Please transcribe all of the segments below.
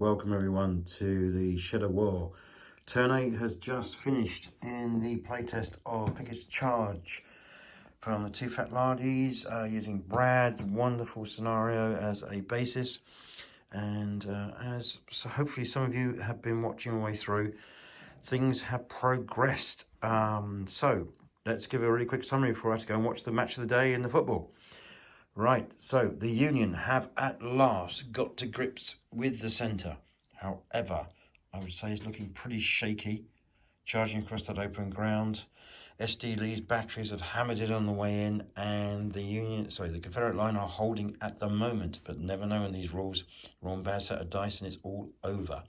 Welcome everyone to the Shed of War. Turn 8 has just finished in the playtest of Pickett's Charge from the Two Fat Lardies, using Brad's wonderful scenario as a basis. And so hopefully some of you have been watching all the way through, things have progressed. So let's give a really quick summary before I have to go and watch the match of the day in the football. Right, so the Union have at last got to grips with the centre. However, I would say it's looking pretty shaky, charging across that open ground. SD Lee's batteries have hammered it on the way in, and the Confederate line are holding at the moment, but never know in these rules. Wrong bad set of dice and it's all over.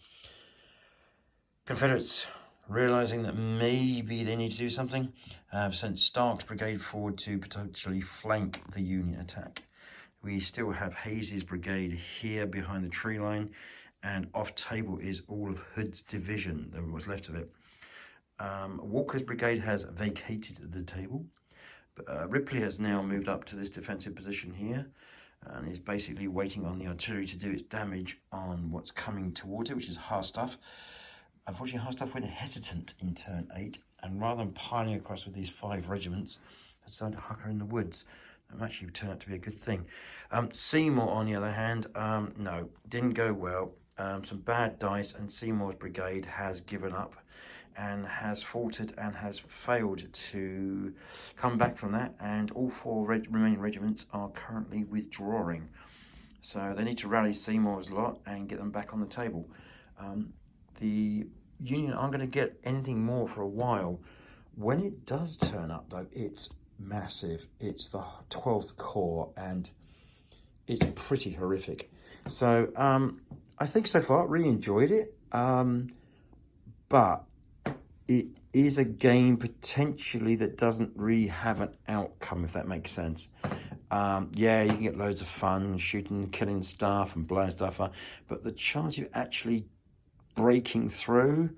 Confederates, realising that maybe they need to do something, have sent Stark's brigade forward to potentially flank the Union attack. We still have Hayes's brigade here behind the tree line, and off table is all of Hood's division, what's left of it. Walker's brigade has vacated the table, but Ripley has now moved up to this defensive position here, and is basically waiting on the artillery to do its damage on what's coming towards it, which is Harstuff. Unfortunately, Harstuff went hesitant in turn 8, and rather than piling across with these 5 regiments, decided to hucker in the woods. That actually turned out to be a good thing. Seymour, on the other hand, no, didn't go well. Some bad dice, and Seymour's brigade has given up and has faltered and has failed to come back from that, and all 4 remaining regiments are currently withdrawing. So they need to rally Seymour's lot and get them back on the table. The Union aren't going to get anything more for a while. When it does turn up, though, it's massive. It's the 12th Corps, and it's pretty horrific. So I think so far really enjoyed it, but it is a game potentially that doesn't really have an outcome, if that makes sense. Yeah, you can get loads of fun shooting, killing stuff and blowing stuff up, but the chance of actually breaking through,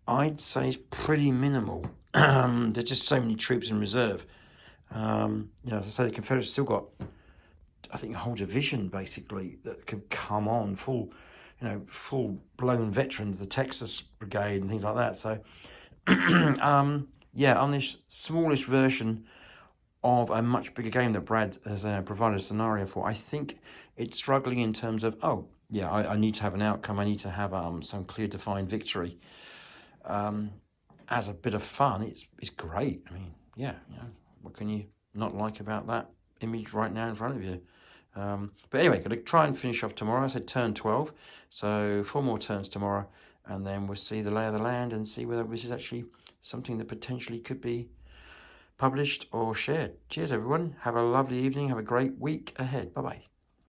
I'd say, is pretty minimal. There's just so many troops in reserve. As I say, the Confederates still got, I think, a whole division basically that could come on, full blown veterans, the Texas Brigade and things like that. So yeah, on this smallish version of a much bigger game that Brad has provided a scenario for, I think it's struggling in terms of, I need to have an outcome. I need to have some clear, defined victory. As a bit of fun, it's great. I mean, yeah, what can you not like about that image right now in front of you? But anyway, got to try and finish off tomorrow. I said turn 12, so 4 more turns tomorrow, and then we'll see the lay of the land and see whether this is actually something that potentially could be published or shared. Cheers, everyone. Have a lovely evening. Have a great week ahead. Bye-bye.